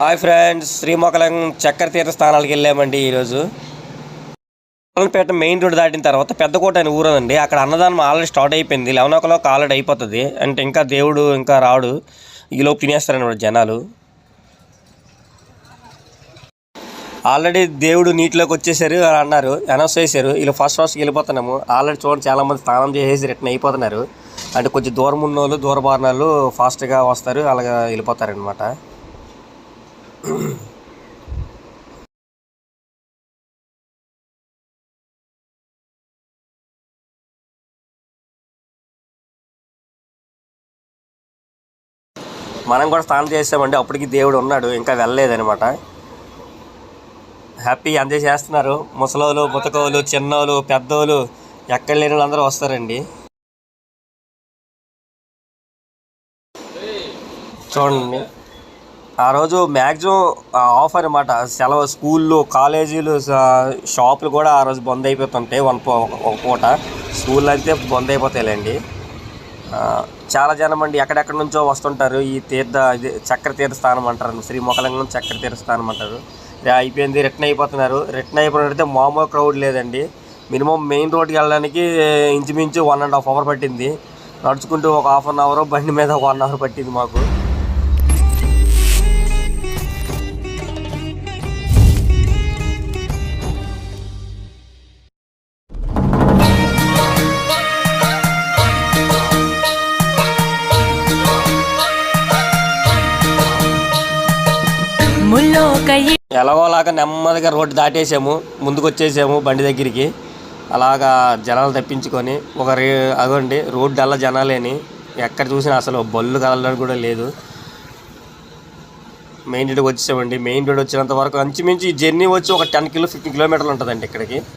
Hi friends, శ్రీమొకలం చక్కెర తీర్థ స్థానాలకు వెళ్ళామండి ఈరోజు. పేట మెయిన్ రోడ్ దాటిన తర్వాత పెద్దకోట అని ఊరండి. అక్కడ అన్నదానం ఆల్రెడీ స్టార్ట్ అయిపోయింది. 11 ఆల్రెడీ అయిపోతుంది. అంటే ఇంకా దేవుడు ఇంకా రాడు, ఈలోపు తినేస్తారనమాట జనాలు. ఆల్రెడీ దేవుడు నీటిలోకి వచ్చేసారు అని అన్నారు, అనౌన్స్ చేశారు. వీళ్ళు ఫస్ట్ వెళ్ళిపోతున్నాము. ఆల్రెడీ చూడండి, చాలామంది స్నానం చేసేసి రిటర్న్ అయిపోతున్నారు. అంటే కొంచెం దూరం ఉన్నోళ్ళు, దూర బారినాళ్ళు ఫాస్ట్గా వస్తారు, అలాగా వెళ్ళిపోతారనమాట. మనం కూడా స్నానం చేసామండి. అప్పటికి దేవుడు ఉన్నాడు, ఇంకా వెళ్ళలేదనమాట. హ్యాపీ ఎంజాయ్ చేస్తున్నారు. ముసలోళ్ళు, ముతకోళ్ళు, చిన్నోళ్ళు, పెద్దోళ్ళు, ఎక్కడ లేని వాళ్ళు అందరూ వస్తారండి. చూడండి, ఆ రోజు మ్యాక్సిమం ఆఫ్ అనమాట. సెలవు. స్కూళ్ళు, కాలేజీలు, షాపులు కూడా ఆ రోజు బంద్ అయిపోతుంటాయి. ఒక పూట స్కూళ్ళు అయితే బంద్ అయిపోతాయిలేండి. చాలా జనం అండి ఎక్కడెక్కడ నుంచో వస్తుంటారు. ఈ ఇది చక్కెర తీర్థ స్థానం అంటారు, శ్రీమొకలింగం చక్కెర తీర్థ స్థానం అంటారు. అయిపోయింది, రిటర్న్ అయిపోతున్నారు. రిటర్న్ అయిపోయినట్టయితే మామూలు క్రౌడ్ లేదండి. మినిమం మెయిన్ రోడ్కి వెళ్ళడానికి ఇంచుమించు 1.5 అవర్ పట్టింది. నడుచుకుంటూ ఒక హాఫ్ అన్ అవర్, బండి మీద 1 అవర్ పట్టింది మాకు. ఎలాగోలాగా నెమ్మదిగా రోడ్డు దాటేసాము, ముందుకు వచ్చేసాము బండి దగ్గరికి. అలాగా జనాలు తప్పించుకొని అగోండి రోడ్డు అలా జనాలేని, ఎక్కడ చూసినా అసలు బళ్ళు కదలడానికి కూడా లేదు. మెయిన్ రోడ్కి వచ్చేసామండి. మెయిన్ రోడ్ వచ్చినంత వరకు ఇంచుమించు ఈ జర్నీ వచ్చి ఒక 10 15 కిలోమీటర్లు ఉంటుందండి ఇక్కడికి.